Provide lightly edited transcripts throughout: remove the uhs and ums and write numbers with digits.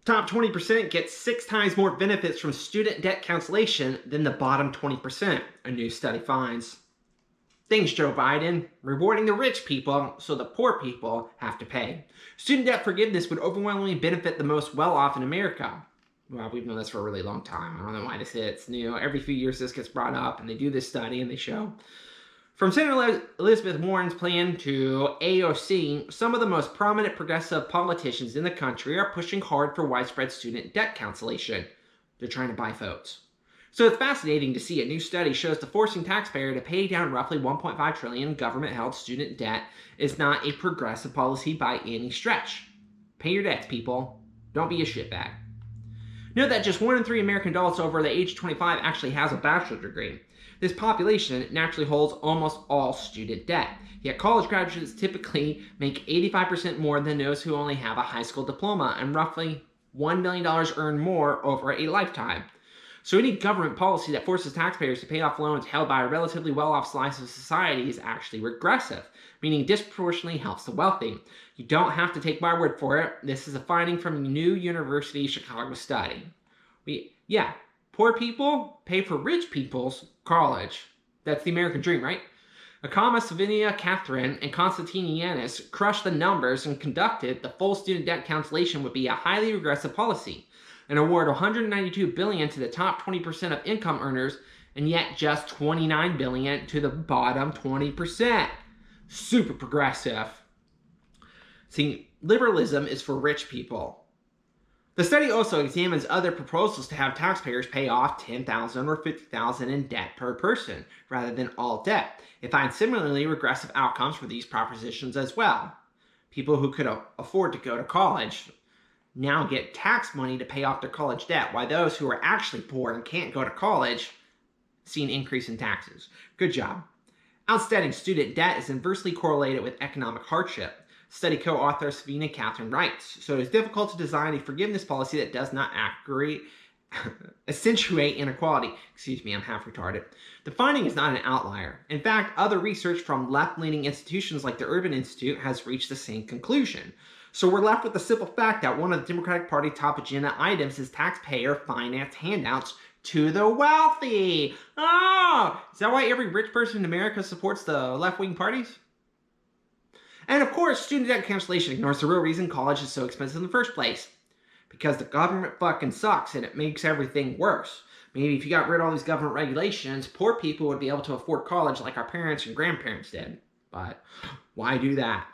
Top 20% get 6 times more benefits from student debt cancellation than the bottom 20%, a new study finds. Thanks, Joe Biden, rewarding the rich people so the poor people have to pay. Student debt forgiveness would overwhelmingly benefit the most well-off in America. Well, we've known this for a really long time. I don't know why this hits. Every few years this gets brought up, and they do this study, and they show. From Senator Elizabeth Warren's plan to AOC, some of the most prominent progressive politicians in the country are pushing hard for widespread student debt cancellation. They're trying to buy votes. So it's fascinating to see a new study shows the forcing taxpayer to pay down roughly $1.5 trillion government-held student debt is not a progressive policy by any stretch. Pay your debts, people. Don't be a shitbag. Note that just 1 in 3 American adults over the age of 25 actually has a bachelor's degree. This population naturally holds almost all student debt, yet college graduates typically make 85% more than those who only have a high school diploma and roughly $1 million earned more over a lifetime. So any government policy that forces taxpayers to pay off loans held by a relatively well-off slice of society is actually regressive, meaning disproportionately helps the wealthy. You don't have to take my word for it. This is a finding from a new University of Chicago study. Poor people pay for rich people's college. That's the American dream, right? Akama, Savinia, Catherine, and Konstantin Yanis crushed the numbers and conducted the full student debt cancellation would be a highly regressive policy. And award $192 billion to the top 20% of income earners, and yet just $29 billion to the bottom 20%. Super progressive. See, liberalism is for rich people. The study also examines other proposals to have taxpayers pay off $10,000 or $50,000 in debt per person, rather than all debt. It finds similarly regressive outcomes for these propositions as well. People who could afford to go to college now get tax money to pay off their college debt, while those who are actually poor and can't go to college see an increase in taxes. Good job. Outstanding student debt is inversely correlated with economic hardship. Study co-author Savina Catherine writes, so it is difficult to design a forgiveness policy that does not accentuate inequality. Excuse me, I'm half retarded. The finding is not an outlier. In fact, other research from left-leaning institutions like the Urban Institute has reached the same conclusion. So we're left with the simple fact that one of the Democratic Party top agenda items is taxpayer-financed handouts to the wealthy. Oh, is that why every rich person in America supports the left-wing parties? And of course, student debt cancellation ignores the real reason college is so expensive in the first place. Because the government fucking sucks and it makes everything worse. Maybe if you got rid of all these government regulations, poor people would be able to afford college like our parents and grandparents did. But why do that?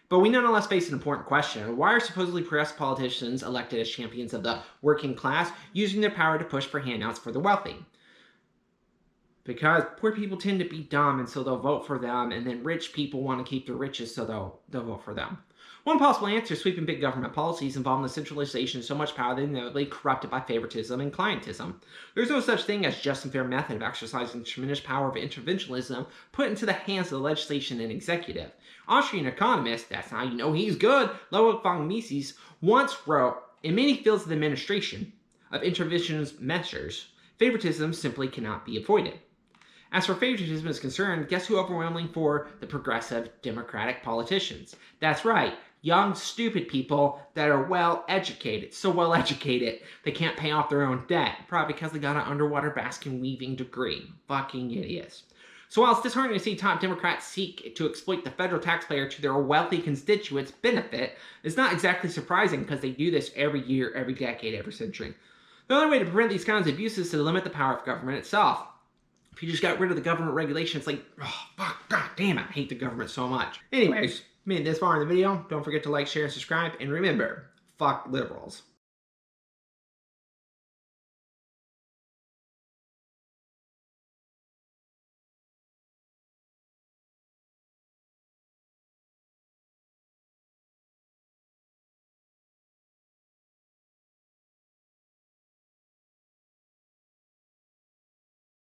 But we nonetheless face an important question. Why are supposedly progressive politicians elected as champions of the working class using their power to push for handouts for the wealthy? Because poor people tend to be dumb and so they'll vote for them, and then rich people want to keep the riches so they'll vote for them. One possible answer is sweeping big government policies involving the centralization of so much power that they're inevitably corrupted by favoritism and clientism. There's no such thing as just and fair method of exercising the tremendous power of interventionism put into the hands of the legislation and executive. Austrian economist, that's how you know he's good, Loic von Mises, once wrote, in many fields of the administration of interventionist measures, favoritism simply cannot be avoided. As for favoritism is concerned, guess who overwhelmingly for the progressive Democratic politicians? That's right, young, stupid people that are well-educated. So well-educated, they can't pay off their own debt. Probably because they got an underwater basket weaving degree. Fucking idiots. So while it's disheartening to see top Democrats seek to exploit the federal taxpayer to their wealthy constituents' benefit, it's not exactly surprising because they do this every year, every decade, every century. The only way to prevent these kinds of abuses is to limit the power of government itself. If you just got rid of the government regulation, it's like, oh, fuck, god damn it, I hate the government so much. Anyways, made it this far in the video, don't forget to like, share, and subscribe, and remember, fuck liberals.